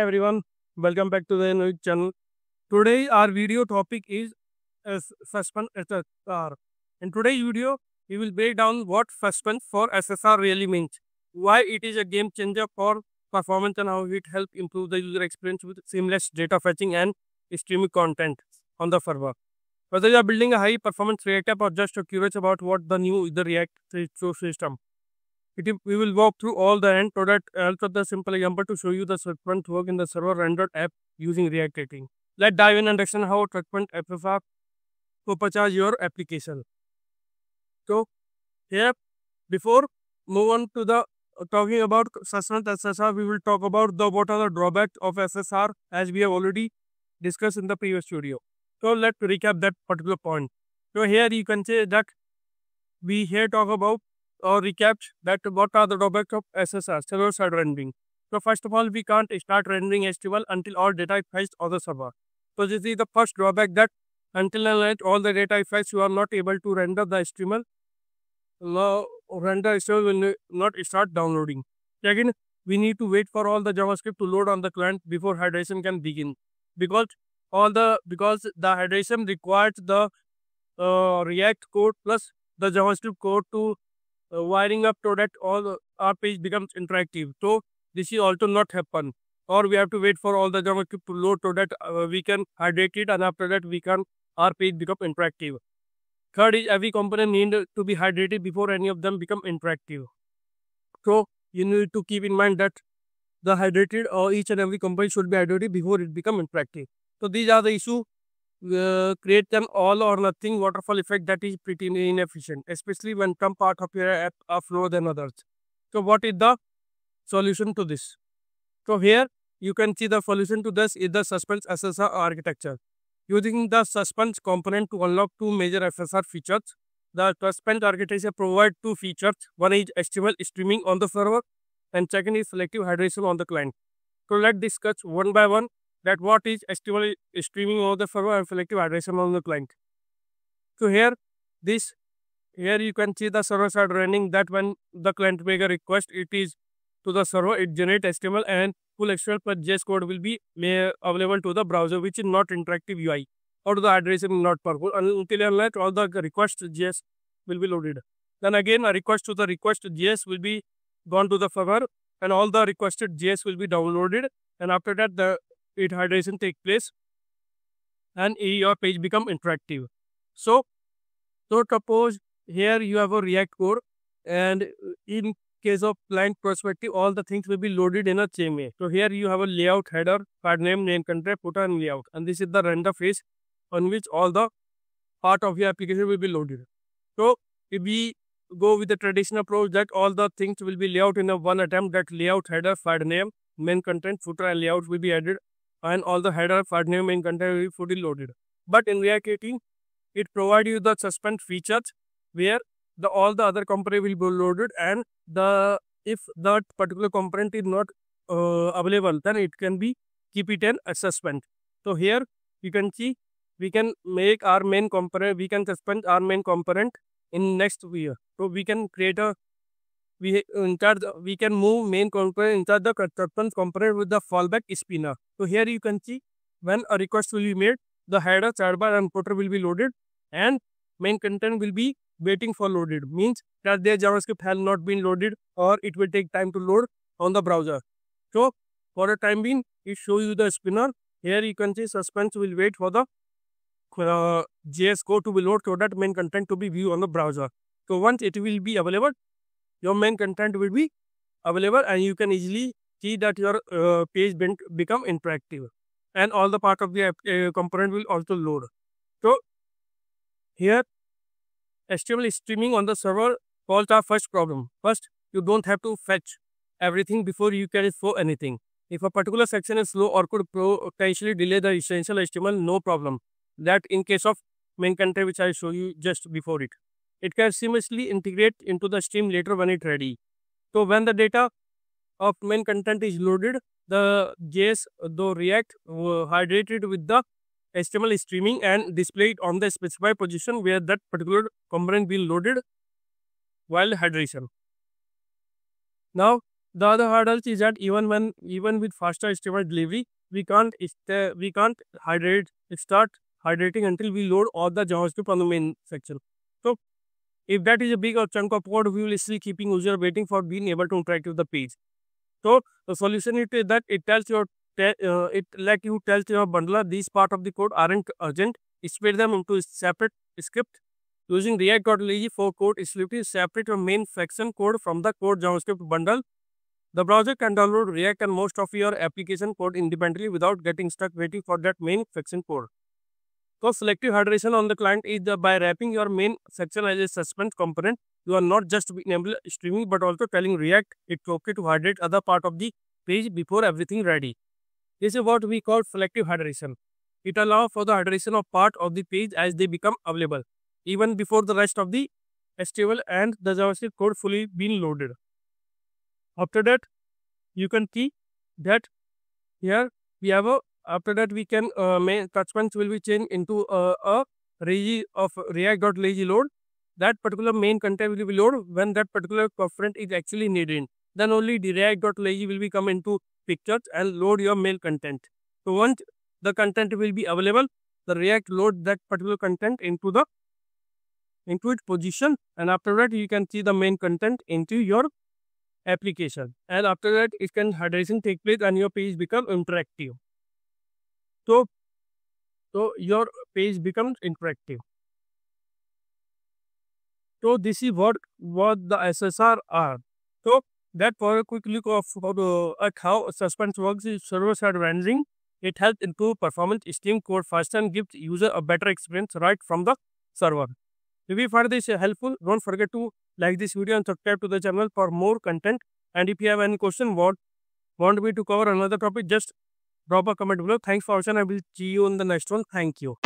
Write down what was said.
everyone, welcome back to the new channel. Today our video topic is suspense SSR. In today's video, we will break down what suspense for SSR really means, why it is a game changer for performance and how it helps improve the user experience with seamless data fetching and streaming content on the server. Whether you are building a high performance React app or just curious about what the new the React system, we will walk through all the end product also the simple example to show you the Checkpoint work in the server rendered app using React Native. Let's dive in and understand how Checkpoint FFR supercharge your application. So here, before move on to the talking about suspense SSR, we will talk about the what are the drawbacks of SSR as we have already discussed in the previous video. So let's recap that particular point. So here you can say that we here talk about or recapped that what are the drawbacks of SSR, server-side rendering. So first of all, we can't start rendering HTML until all data is fetched on the server. So this is the first drawback that until all the data is fetched, you are not able to render the HTML. Render HTML will not start downloading. Second, we need to wait for all the JavaScript to load on the client before hydration can begin. Because the hydration requires the React code plus the JavaScript code to wiring up so that all our page becomes interactive. So this is also not happen, or we have to wait for all the JavaScript to load so that we can hydrate it, and after that our page become interactive. Third is every component need to be hydrated before any of them become interactive. So you need to keep in mind that the hydrated or each and every component should be hydrated before it become interactive. So these are the issue. Create an all or nothing waterfall effect that is pretty inefficient, especially when some part of your app are slower than others. So what is the solution to this? So here you can see the solution to this is the suspense SSR architecture. Using the suspense component to unlock two major SSR features, the suspense architecture provides two features. One is HTML streaming on the server, and second is selective hydration on the client. So let's discuss one by one that what is HTML streaming on the server and selective hydration on the client. So here you can see the server side rendering that when the client make a request, it is to the server, it generates HTML and full HTML plus JS code will be available to the browser, which is not interactive UI, or the hydration not powerful until unless all the request JS will be loaded. Then again a request to the request JS will be gone to the server and all the requested JS will be downloaded, and after that the hydration take place and your page become interactive. So suppose here you have a React core, and in case of client perspective, all the things will be loaded in a same way. So here you have a layout header, file name, name content, footer and layout, and this is the render phase on which all the part of your application will be loaded. So if we go with the traditional approach that all the things will be layout in a one attempt, that layout header, file name, main content, footer and layout will be added, and all the header, file name, main content will be fully loaded. But in React Native, it provides you the suspense features where all the other component will be loaded, and if that particular component is not available, then it can be keep it in a suspense. So here you can see we can make our main component, we can suspend our main component in next view. So we can create we can move main component inside the suspense component with the fallback spinner. So here you can see when a request will be made, the header, sidebar and footer will be loaded, and main content will be waiting for loaded, means that their JavaScript has not been loaded or it will take time to load on the browser. So for the time being, it shows you the spinner. Here you can see suspense will wait for the JS code to be loaded so that main content to be viewed on the browser. So once it will be available, your main content will be available and you can easily see that your page become interactive and all the part of the component will also load. So here HTML streaming on the server solves our first problem. First, you don't have to fetch everything before you can show anything. If a particular section is slow or could potentially delay the essential HTML, no problem. That in case of main content which I show you just before it. It can seamlessly integrate into the stream later when it's ready. So when the data of main content is loaded, the JS, the React hydrated with the HTML streaming and displayed on the specified position where that particular component will loaded while hydration. Now The other hurdle is that even with faster HTML delivery, we can't start hydrating until we load all the JavaScript on the main section. So if that is a big chunk of code, we will still keeping user waiting for being able to interact with the page. So the solution is that it tells your you tells your bundler these part of the code aren't urgent. Split them into separate script. Using React.lazy for code script is separate your main section code from the code JavaScript bundle. The browser can download React and most of your application code independently without getting stuck waiting for that main section code. So selective hydration on the client is by wrapping your main section as a suspense component. You are not just enable streaming but also telling React it's okay to hydrate other part of the page before everything ready. This is what we call selective hydration. It allows for the hydration of part of the page as they become available, even before the rest of the HTML and the JavaScript code fully been loaded. After that, you can see that here we have a after that we can main attachments will be changed into a lazy of react.lazy load. That particular main content will be loaded when that particular component is actually needed. Then only the react.lazy will be come into pictures and load your main content. So once the content will be available, the React load that particular content into its position, and after that you can see the main content into your application, and after that it can hydration take place and your page become interactive. So your page becomes interactive. So this is what the SSR are. So that for a quick look of at how suspense works is server-side rendering. It helps improve performance, stream code faster, and gives user a better experience right from the server. If you find this helpful, don't forget to like this video and subscribe to the channel for more content. And if you have any question, want me to cover another topic, just drop a comment below. Thanks for watching. I will see you in the next one. Thank you.